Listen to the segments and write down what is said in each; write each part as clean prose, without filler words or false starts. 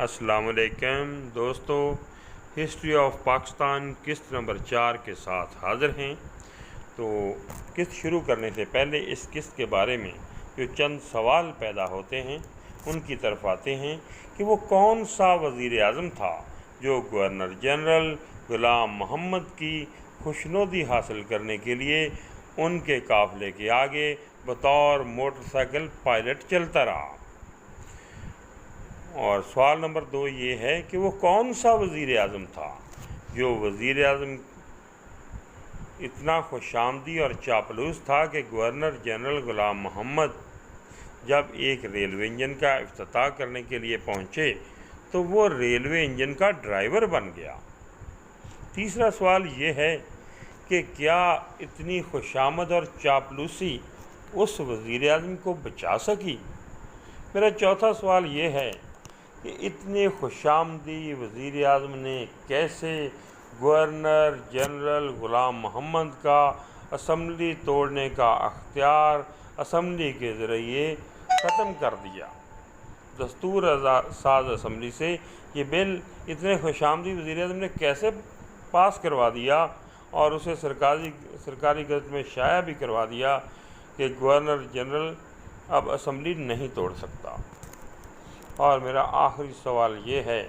السلام علیکم دوستو، ہسٹری آف پاکستان قسط نمبر 4 کے ساتھ حاضر ہیں۔ تو قسط شروع کرنے سے پہلے اس قسط کے بارے میں جو چند سوال پیدا ہوتے ہیں ان کی طرف آتے ہیں کہ وہ کون سا وزیر اعظم تھا جو گورنر جنرل غلام محمد کی خوشنودی حاصل کرنے کے لیے ان کے قافلے کے آگے بطور موٹر سائیکل پائلٹ چلتا رہا۔ اور سوال نمبر 2 یہ ہے کہ وہ کون سا وزیر اعظم تھا جو وزیر اعظم اتنا خوش آمدی اور چاپلوس تھا کہ گورنر جنرل غلام محمد جب ایک ریلوے انجن کا افتتاح کرنے کے لیے پہنچے تو وہ ریلوے انجن کا ڈرائیور بن گیا۔ تیسرا سوال یہ ہے کہ کیا اتنی خوشامد اور چاپلوسی اس وزیر اعظم کو بچا سکی؟ میرا چوتھا سوال یہ ہے کہ اتنے خوش آمدی وزیر اعظم نے کیسے گورنر جنرل غلام محمد کا اسمبلی توڑنے کا اختیار اسمبلی کے ذریعے ختم کر دیا؟ دستور ساز اسمبلی سے یہ بل اتنے خوش آمدی وزیر اعظم نے کیسے پاس کروا دیا اور اسے سرکاری گزٹ میں شائع بھی کروا دیا کہ گورنر جنرل اب اسمبلی نہیں توڑ سکتا؟ اور میرا آخری سوال یہ ہے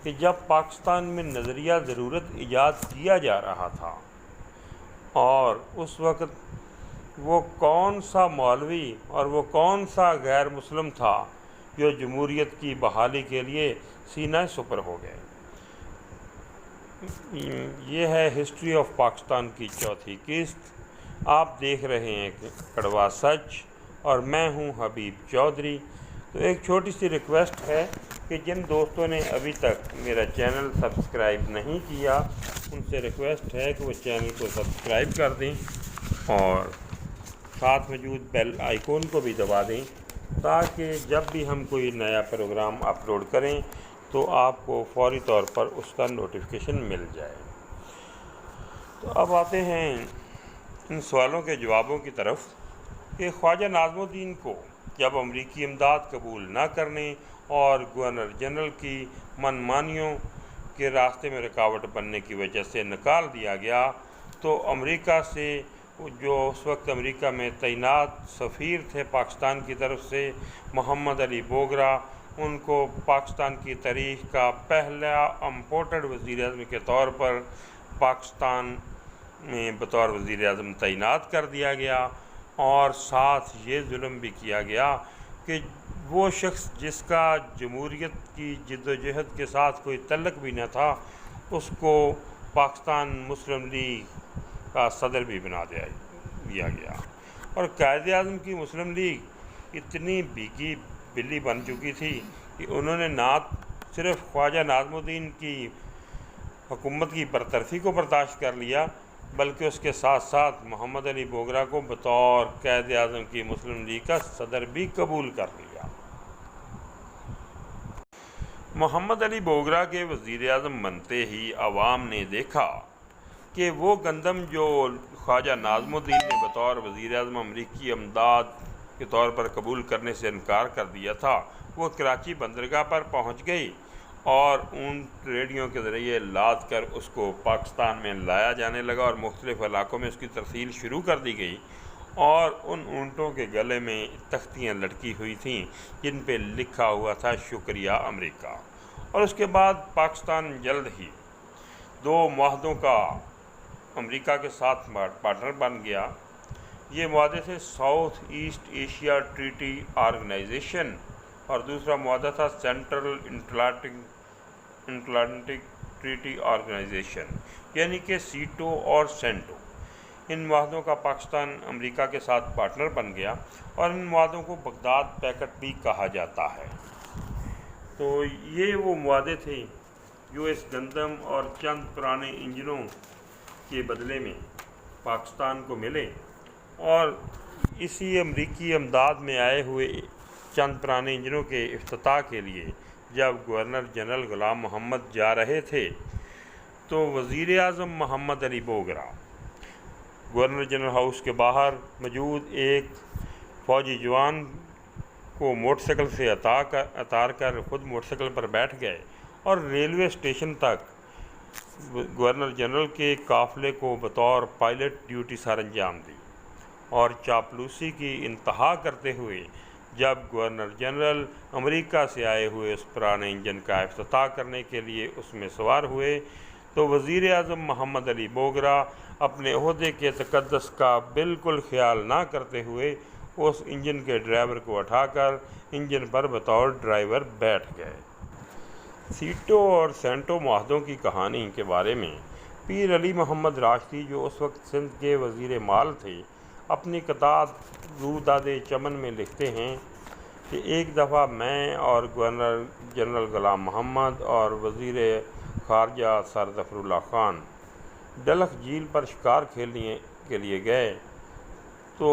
کہ جب پاکستان میں نظریہ ضرورت ایجاد کیا جا رہا تھا اور اس وقت وہ کون سا مولوی اور وہ کون سا غیر مسلم تھا جو جمہوریت کی بحالی کے لیے سینہ سپر ہو گئے؟ یہ ہے ہسٹری آف پاکستان کی چوتھی قسط۔ آپ دیکھ رہے ہیں کڑوا سچ اور میں ہوں حبیب چودھری۔ تو ایک چھوٹی سی ریکویسٹ ہے کہ جن دوستوں نے ابھی تک میرا چینل سبسکرائب نہیں کیا ان سے ریکویسٹ ہے کہ وہ چینل کو سبسکرائب کر دیں اور ساتھ موجود بیل آئیکن کو بھی دبا دیں تاکہ جب بھی ہم کوئی نیا پروگرام اپلوڈ کریں تو آپ کو فوری طور پر اس کا نوٹیفیکیشن مل جائے۔ تو اب آتے ہیں ان سوالوں کے جوابوں کی طرف کہ خواجہ ناظم الدین کو جب امریکی امداد قبول نہ کرنے اور گورنر جنرل کی منمانیوں کے راستے میں رکاوٹ بننے کی وجہ سے نکال دیا گیا تو امریکہ سے جو اس وقت امریکہ میں تعینات سفیر تھے پاکستان کی طرف سے محمد علی بوگرا، ان کو پاکستان کی تاریخ کا پہلا امپورٹڈ وزیر اعظم کے طور پر پاکستان میں بطور وزیر اعظم تعینات کر دیا گیا۔ اور ساتھ یہ ظلم بھی کیا گیا کہ وہ شخص جس کا جمہوریت کی جد و جہد کے ساتھ کوئی تعلق بھی نہ تھا اس کو پاکستان مسلم لیگ کا صدر بھی بنا دیا گیا۔ اور قائد اعظم کی مسلم لیگ اتنی بھیگی بلی بن چکی تھی کہ انہوں نے نہ صرف خواجہ ناظم الدین کی حکومت کی برطرفی کو برداشت کر لیا بلکہ اس کے ساتھ ساتھ محمد علی بوگرا کو بطور قائد اعظم کی مسلم لیگ کا صدر بھی قبول کر لیا۔ محمد علی بوگرا کے وزیر اعظم بنتے ہی عوام نے دیکھا کہ وہ گندم جو خواجہ ناظم الدین نے بطور وزیر اعظم امریکی امداد کے طور پر قبول کرنے سے انکار کر دیا تھا وہ کراچی بندرگاہ پر پہنچ گئی اور اونٹ ریڑھیوں کے ذریعے لاد کر اس کو پاکستان میں لایا جانے لگا اور مختلف علاقوں میں اس کی ترسیل شروع کر دی گئی اور ان اونٹوں کے گلے میں تختیاں لٹکی ہوئی تھیں جن پہ لکھا ہوا تھا شکریہ امریکہ۔ اور اس کے بعد پاکستان جلد ہی 2 معاہدوں کا امریکہ کے ساتھ پارٹنر بن گیا۔ یہ معاہدے تھے Southeast Asia Treaty Organization اور دوسرا معاہدہ تھا سینٹرل اٹلانٹک ٹریٹی آرگنائزیشن یعنی کہ سیٹو اور سینٹو۔ ان معاہدوں کا پاکستان امریکہ کے ساتھ پارٹنر بن گیا اور ان معاہدوں کو بغداد پیکٹ بھی کہا جاتا ہے۔ تو یہ وہ معاہدے تھے جو اس گندم اور چند پرانے انجنوں کے بدلے میں پاکستان کو ملے اور اسی امریکی امداد میں آئے ہوئے چند پرانے انجنوں کے افتتاح کے لیے جب گورنر جنرل غلام محمد جا رہے تھے تو وزیر اعظم محمد علی بوگرا گورنر جنرل ہاؤس کے باہر موجود ایک فوجی جوان کو موٹر سائیکل سے اتار کر خود موٹر سائیکل پر بیٹھ گئے اور ریلوے اسٹیشن تک گورنر جنرل کے قافلے کو بطور پائلٹ ڈیوٹی سر انجام دی، اور چاپلوسی کی انتہا کرتے ہوئے جب گورنر جنرل امریکہ سے آئے ہوئے اس پرانے انجن کا افتتاح کرنے کے لیے اس میں سوار ہوئے تو وزیر اعظم محمد علی بوگرا اپنے عہدے کے تقدس کا بالکل خیال نہ کرتے ہوئے اس انجن کے ڈرائیور کو اٹھا کر انجن پر بطور ڈرائیور بیٹھ گئے۔ سیٹو اور سینٹو معاہدوں کی کہانی کے بارے میں پیر علی محمد راشدی، جو اس وقت سندھ کے وزیر مال تھے، اپنی کتاب روداد چمن میں لکھتے ہیں کہ ایک دفعہ میں اور گورنر جنرل غلام محمد اور وزیر خارجہ سر ظفر اللہ خان ڈلخ جھیل پر شکار کھیلنے کے لیے گئے تو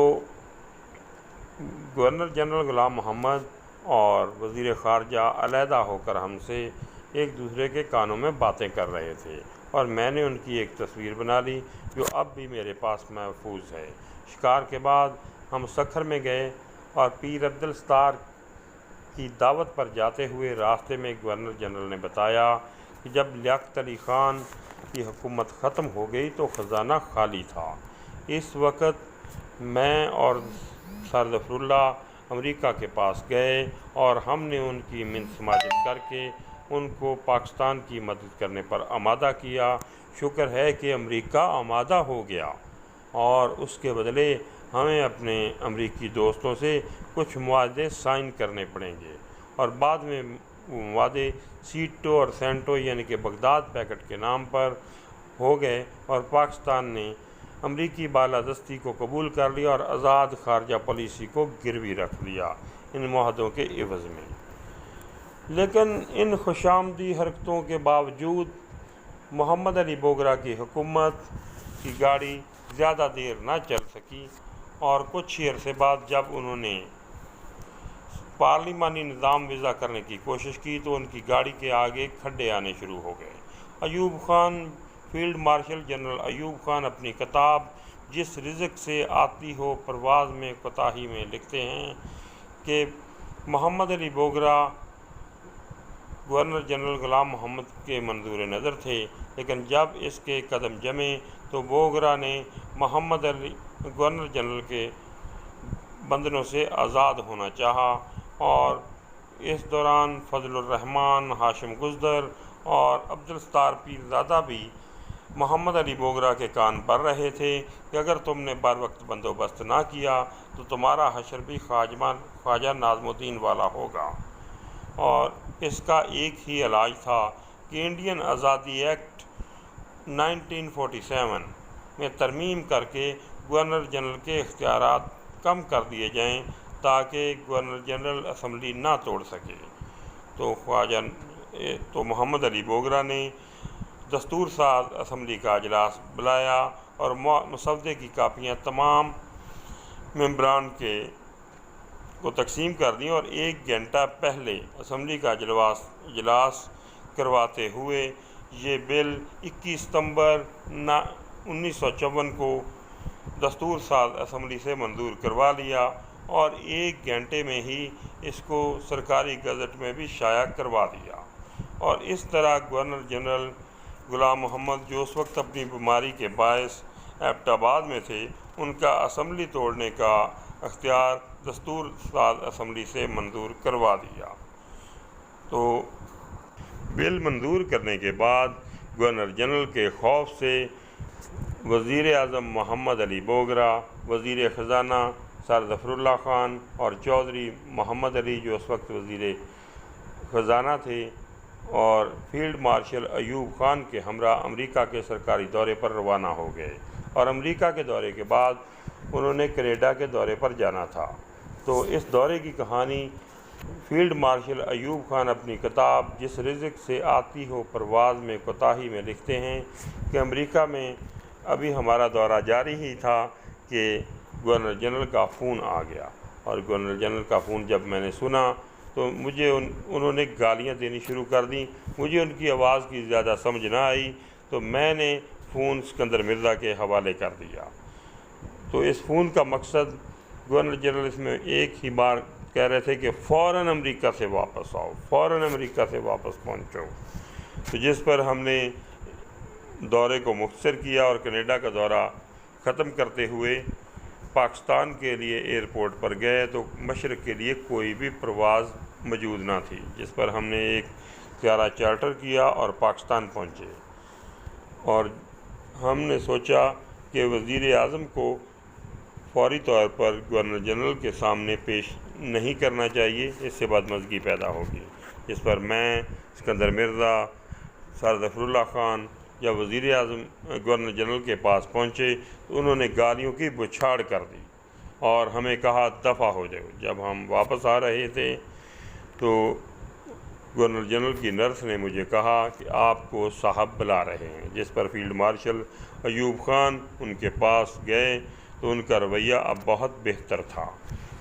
گورنر جنرل غلام محمد اور وزیر خارجہ علیحدہ ہو کر ہم سے ایک دوسرے کے کانوں میں باتیں کر رہے تھے، اور میں نے ان کی ایک تصویر بنا لی جو اب بھی میرے پاس محفوظ ہے۔ شکار کے بعد ہم سکھر میں گئے اور پیر عبدالستار کی دعوت پر جاتے ہوئے راستے میں گورنر جنرل نے بتایا کہ جب لیاقت علی خان کی حکومت ختم ہو گئی تو خزانہ خالی تھا۔ اس وقت میں اور سر ظفر اللہ امریکہ کے پاس گئے اور ہم نے ان کی منت سماجت کر کے ان کو پاکستان کی مدد کرنے پر آمادہ کیا۔ شکر ہے کہ امریکہ آمادہ ہو گیا، اور اس کے بدلے ہمیں اپنے امریکی دوستوں سے کچھ معاہدے سائن کرنے پڑیں گے، اور بعد میں وہ معاہدے سیٹو اور سینٹو یعنی کہ بغداد پیکٹ کے نام پر ہو گئے، اور پاکستان نے امریکی بالادستی کو قبول کر لیا اور آزاد خارجہ پالیسی کو گروی رکھ لیا ان معاہدوں کے عوض میں۔ لیکن ان خوش آمدی حرکتوں کے باوجود محمد علی بوگرا کی حکومت کی گاڑی زیادہ دیر نہ چل سکی، اور کچھ ہی عرصے بعد جب انہوں نے پارلیمانی نظام وضع کرنے کی کوشش کی تو ان کی گاڑی کے آگے کھڈے آنے شروع ہو گئے۔ Ayub Khan, field marshal general Ayub Khan اپنی کتاب جس رزق سے آتی ہو پرواز میں کوتاہی میں لکھتے ہیں کہ محمد علی بوگرا گورنر جنرل غلام محمد کے منظور نظر تھے، لیکن جب اس کے قدم جمے تو بوگرا نے گورنر جنرل کے بندھنوں سے آزاد ہونا چاہا، اور اس دوران فضل الرحمان، ہاشم گزدر اور عبدالستار پیرزادہ بھی محمد علی بوگرا کے کان بھر رہے تھے کہ اگر تم نے بر وقت بندوبست نہ کیا تو تمہارا حشر بھی خواجہ ناظم الدین والا ہوگا، اور اس کا ایک ہی علاج تھا کہ انڈین آزادی ایکٹ 1947 میں ترمیم کر کے گورنر جنرل کے اختیارات کم کر دیے جائیں تاکہ گورنر جنرل اسمبلی نہ توڑ سکے۔ تو محمد علی بوگرا نے دستور ساز اسمبلی کا اجلاس بلایا اور مسودے کی کاپیاں تمام ممبران کو تقسیم کر دیں، اور 1 گھنٹہ پہلے اسمبلی کا اجلاس کرواتے ہوئے یہ بل 21 ستمبر 1954 کو دستور ساز اسمبلی سے منظور کروا لیا، اور 1 گھنٹے میں ہی اس کو سرکاری گزٹ میں بھی شائع کروا دیا۔ اور اس طرح گورنر جنرل غلام محمد، جو اس وقت اپنی بیماری کے باعث ایبٹ آباد میں تھے، ان کا اسمبلی توڑنے کا اختیار دستور ساز اسمبلی سے منظور کروا دیا۔ تو بل منظور کرنے کے بعد گورنر جنرل کے خوف سے وزیر اعظم محمد علی بوگرا، وزیر خزانہ سر ظفر اللہ خان اور چودھری محمد علی، جو اس وقت وزیر خزانہ تھے، اور فیلڈ مارشل ایوب خان کے ہمراہ امریکہ کے سرکاری دورے پر روانہ ہو گئے، اور امریکہ کے دورے کے بعد انہوں نے کینیڈا کے دورے پر جانا تھا۔ تو اس دورے کی کہانی فیلڈ مارشل ایوب خان اپنی کتاب جس رزق سے آتی ہو پرواز میں کوتاہی میں لکھتے ہیں کہ امریکہ میں ابھی ہمارا دورہ جاری ہی تھا کہ گورنر جنرل کا فون آ گیا، اور گورنر جنرل کا فون جب میں نے سنا تو مجھے انہوں نے گالیاں دینی شروع کر دیں۔ مجھے ان کی آواز کی زیادہ سمجھ نہ آئی تو میں نے فون سکندر مرزا کے حوالے کر دیا۔ تو اس فون کا مقصد گورنر جنرل اس میں ایک ہی بار کہہ رہے تھے کہ فوراً امریکہ سے واپس آؤ، فوراً امریکہ سے واپس پہنچو، تو جس پر ہم نے دورے کو مختصر کیا اور کینیڈا کا دورہ ختم کرتے ہوئے پاکستان کے لیے ایئرپورٹ پر گئے تو مشرق کے لیے کوئی بھی پرواز موجود نہ تھی، جس پر ہم نے ایک طیارہ چارٹر کیا اور پاکستان پہنچے، اور ہم نے سوچا کہ وزیر اعظم کو فوری طور پر گورنر جنرل کے سامنے پیش نہیں کرنا چاہیے، اس سے بدمزگی پیدا ہوگی، جس پر میں، اسکندر مرزا، سر ظفر اللہ خان جب وزیر اعظم گورنر جنرل کے پاس پہنچے تو انہوں نے گالیوں کی بچھاڑ کر دی اور ہمیں کہا دفع ہو جاؤ۔ جب ہم واپس آ رہے تھے تو گورنر جنرل کی نرس نے مجھے کہا کہ آپ کو صاحب بلا رہے ہیں، جس پر فیلڈ مارشل ایوب خان ان کے پاس گئے تو ان کا رویہ اب بہت بہتر تھا،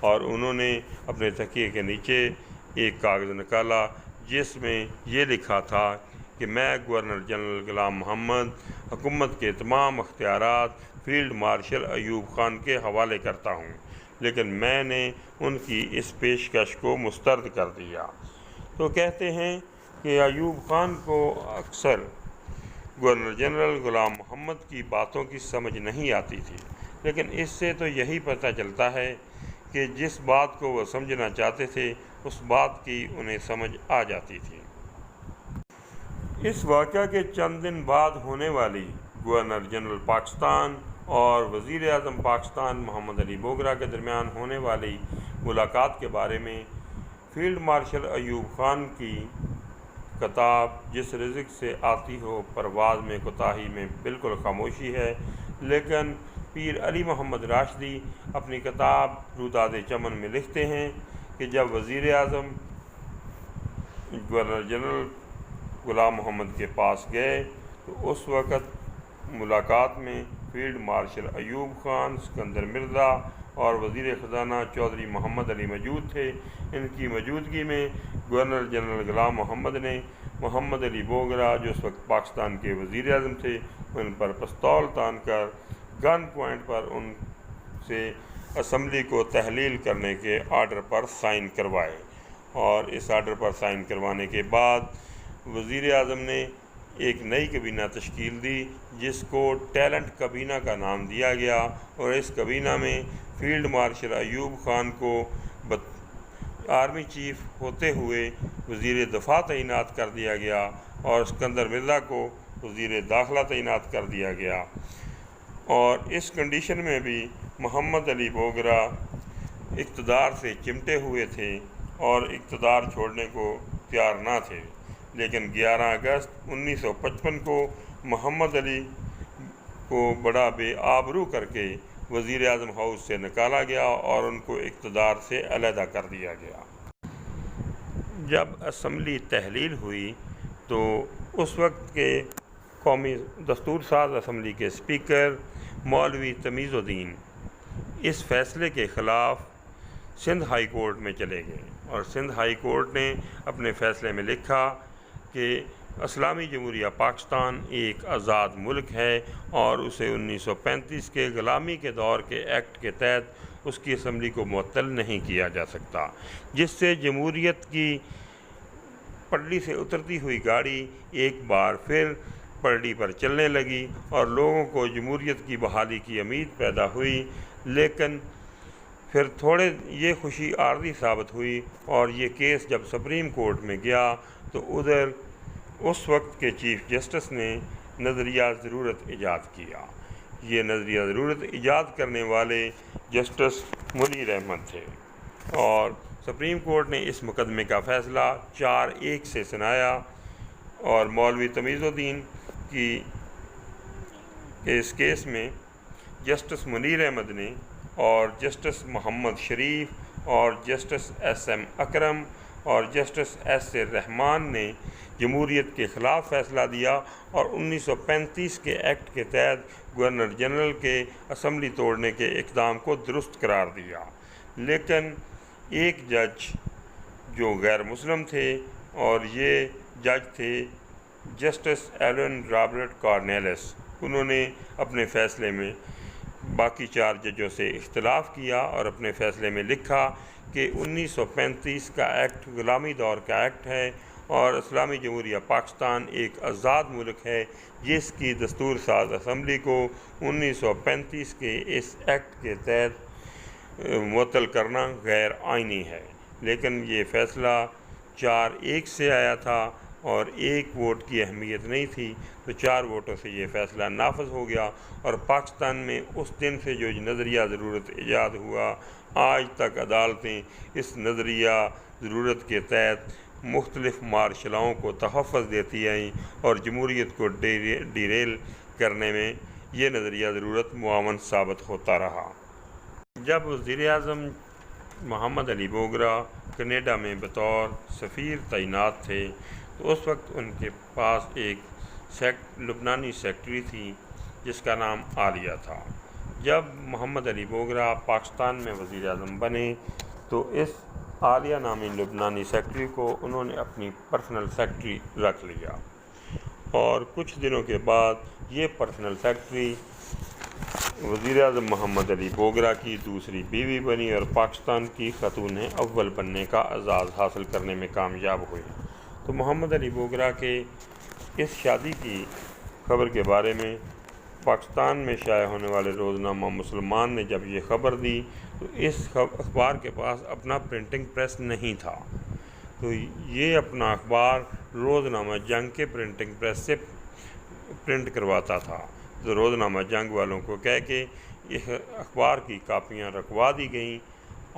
اور انہوں نے اپنے تکیے کے نیچے ایک کاغذ نکالا جس میں یہ لکھا تھا کہ میں گورنر جنرل غلام محمد حکومت کے تمام اختیارات فیلڈ مارشل ایوب خان کے حوالے کرتا ہوں، لیکن میں نے ان کی اس پیشکش کو مسترد کر دیا۔ تو کہتے ہیں کہ ایوب خان کو اکثر گورنر جنرل غلام محمد کی باتوں کی سمجھ نہیں آتی تھی، لیکن اس سے تو یہی پتہ چلتا ہے کہ جس بات کو وہ سمجھنا چاہتے تھے اس بات کی انہیں سمجھ آ جاتی تھی۔ اس واقعہ کے چند دن بعد ہونے والی گورنر جنرل پاکستان اور وزیر اعظم پاکستان محمد علی بوگرا کے درمیان ہونے والی ملاقات کے بارے میں فیلڈ مارشل ایوب خان کی کتاب جس رزق سے آتی ہو پرواز میں کوتاہی میں بالکل خاموشی ہے، لیکن پیر علی محمد راشدی اپنی کتاب روداد چمن میں لکھتے ہیں کہ جب وزیر اعظم گورنر جنرل غلام محمد کے پاس گئے تو اس وقت ملاقات میں فیلڈ مارشل ایوب خان، اسکندر مرزا اور وزیر خزانہ چودھری محمد علی موجود تھے۔ ان کی موجودگی میں گورنر جنرل غلام محمد نے محمد علی بوگرا جو اس وقت پاکستان کے وزیر اعظم تھے ان پر پستول تان کر گن پوائنٹ پر ان سے اسمبلی کو تحلیل کرنے کے آرڈر پر سائن کروائے، اور اس آرڈر پر سائن کروانے کے بعد وزیر اعظم نے ایک نئی کابینہ تشکیل دی جس کو ٹیلنٹ کابینہ کا نام دیا گیا، اور اس کابینہ میں فیلڈ مارشل ایوب خان کو آرمی چیف ہوتے ہوئے وزیر دفاع تعینات کر دیا گیا اور اسکندر مرزا کو وزیر داخلہ تعینات کر دیا گیا، اور اس کنڈیشن میں بھی محمد علی بوگرا اقتدار سے چمٹے ہوئے تھے اور اقتدار چھوڑنے کو تیار نہ تھے، لیکن 11 اگست 1955 کو محمد علی کو بڑا بے آبرو کر کے وزیر اعظم ہاؤس سے نکالا گیا اور ان کو اقتدار سے علیحدہ کر دیا گیا۔ جب اسمبلی تحلیل ہوئی تو اس وقت کے قومی دستور ساز اسمبلی کے اسپیکر مولوی تمیز الدین اس فیصلے کے خلاف سندھ ہائی کورٹ میں چلے گئے، اور سندھ ہائی کورٹ نے اپنے فیصلے میں لکھا کہ اسلامی جمہوریہ پاکستان ایک آزاد ملک ہے اور اسے 1935 کے غلامی کے دور کے ایکٹ کے تحت اس کی اسمبلی کو معطل نہیں کیا جا سکتا، جس سے جمہوریت کی پٹری سے اترتی ہوئی گاڑی ایک بار پھر پٹری پر چلنے لگی اور لوگوں کو جمہوریت کی بحالی کی امید پیدا ہوئی، لیکن پھر تھوڑے یہ خوشی عارضی ثابت ہوئی، اور یہ کیس جب سپریم کورٹ میں گیا تو ادھر اس وقت کے چیف جسٹس نے نظریہ ضرورت ایجاد کیا۔ یہ نظریہ ضرورت ایجاد کرنے والے جسٹس منیر احمد تھے، اور سپریم کورٹ نے اس مقدمے کا فیصلہ 4-1 سے سنایا، اور مولوی تمیز الدین کی اس کیس میں جسٹس منیر احمد نے اور جسٹس محمد شریف اور جسٹس SM اکرم اور جسٹس SA رحمان نے جمہوریت کے خلاف فیصلہ دیا اور 1935 کے ایکٹ کے تحت گورنر جنرل کے اسمبلی توڑنے کے اقدام کو درست قرار دیا، لیکن ایک جج جو غیر مسلم تھے اور یہ جج تھے جسٹس ایلن رابرٹ کارنیلس، انہوں نے اپنے فیصلے میں باقی 4 ججوں سے اختلاف کیا اور اپنے فیصلے میں لکھا کہ 1935 کا ایکٹ غلامی دور کا ایکٹ ہے اور اسلامی جمہوریہ پاکستان ایک آزاد ملک ہے جس کی دستور ساز اسمبلی کو 1935 کے اس ایکٹ کے تحت معطل کرنا غیر آئینی ہے۔ لیکن یہ فیصلہ 4-1 سے آیا تھا اور 1 ووٹ کی اہمیت نہیں تھی، تو 4 ووٹوں سے یہ فیصلہ نافذ ہو گیا اور پاکستان میں اس دن سے جو نظریہ ضرورت ایجاد ہوا، آج تک عدالتیں اس نظریہ ضرورت کے تحت مختلف مارشلاؤں کو تحفظ دیتی آئیں اور جمہوریت کو ڈیریل کرنے میں یہ نظریہ ضرورت معاون ثابت ہوتا رہا۔ جب وزیر اعظم محمد علی بوگرا کینیڈا میں بطور سفیر تعینات تھے تو اس وقت ان کے پاس ایک لبنانی سیکٹری تھی جس کا نام عالیہ تھا۔ جب محمد علی بوگرا پاکستان میں وزیر اعظم بنے تو اس عالیہ نامی لبنانی سیکٹری کو انہوں نے اپنی پرسنل سیکٹری رکھ لیا اور کچھ دنوں کے بعد یہ پرسنل سیکٹری وزیر اعظم محمد علی بوگرا کی دوسری بیوی بنی اور پاکستان کی خاتون اول بننے کا اعزاز حاصل کرنے میں کامیاب ہوئی۔ تو محمد علی بوگرا کے اس شادی کی خبر کے بارے میں پاکستان میں شائع ہونے والے روزنامہ مسلمان نے جب یہ خبر دی تو اس اخبار کے پاس اپنا پرنٹنگ پریس نہیں تھا، تو یہ اپنا اخبار روزنامہ جنگ کے پرنٹنگ پریس سے پرنٹ کرواتا تھا۔ تو روزنامہ جنگ والوں کو کہہ کے یہ اخبار کی کاپیاں رکھوا دی گئیں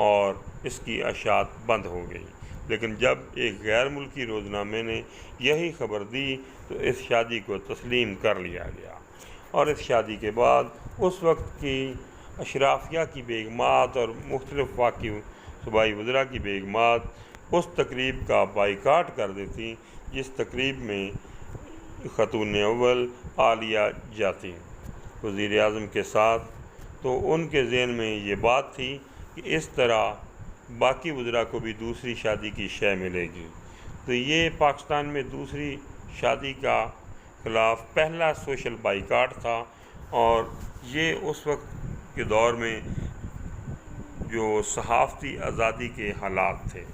اور اس کی اشاعت بند ہو گئی۔ لیکن جب ایک غیر ملکی روزنامے نے یہی خبر دی تو اس شادی کو تسلیم کر لیا گیا اور اس شادی کے بعد اس وقت کی اشرافیہ کی بیگمات اور مختلف واقعی صوبائی وزراء کی بیگمات اس تقریب کا بائیکاٹ کر دیتی جس تقریب میں خاتون اول عالیہ جاتی وزیر اعظم کے ساتھ۔ تو ان کے ذہن میں یہ بات تھی کہ اس طرح باقی وزراء کو بھی دوسری شادی کی شے ملے گی۔ تو یہ پاکستان میں دوسری شادی کا خلاف پہلا سوشل بائیکاٹ تھا اور یہ اس وقت کے دور میں جو صحافتی آزادی کے حالات تھے۔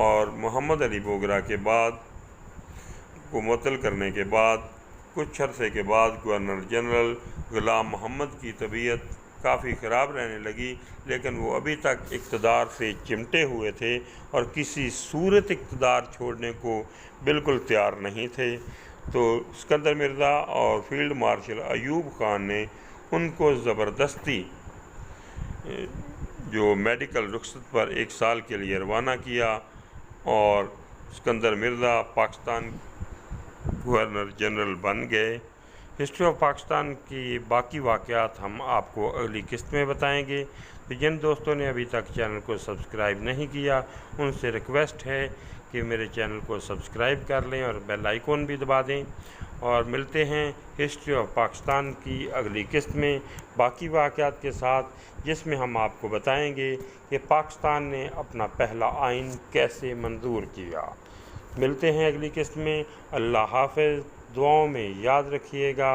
اور محمد علی بوگرا کے بعد کو معطل کرنے کے بعد کچھ عرصے کے بعد گورنر جنرل غلام محمد کی طبیعت کافی خراب رہنے لگی، لیکن وہ ابھی تک اقتدار سے چمٹے ہوئے تھے اور کسی صورت اقتدار چھوڑنے کو بالکل تیار نہیں تھے۔ تو اسکندر مرزا اور فیلڈ مارشل ایوب خان نے ان کو زبردستی جو میڈیکل رخصت پر 1 سال کے لیے روانہ کیا اور اسکندر مرزا پاکستان گورنر جنرل بن گئے۔ ہسٹری آف پاکستان کی باقی واقعات ہم آپ کو اگلی قسط میں بتائیں گے۔ تو جن دوستوں نے ابھی تک چینل کو سبسکرائب نہیں کیا ان سے ریکویسٹ ہے کہ میرے چینل کو سبسکرائب کر لیں اور بیل آئیکن بھی دبا دیں، اور ملتے ہیں ہسٹری آف پاکستان کی اگلی قسط میں باقی واقعات کے ساتھ، جس میں ہم آپ کو بتائیں گے کہ پاکستان نے اپنا پہلا آئین کیسے منظور کیا۔ ملتے ہیں اگلی قسط میں۔ اللہ حافظ، دعاؤں میں یاد رکھیے گا۔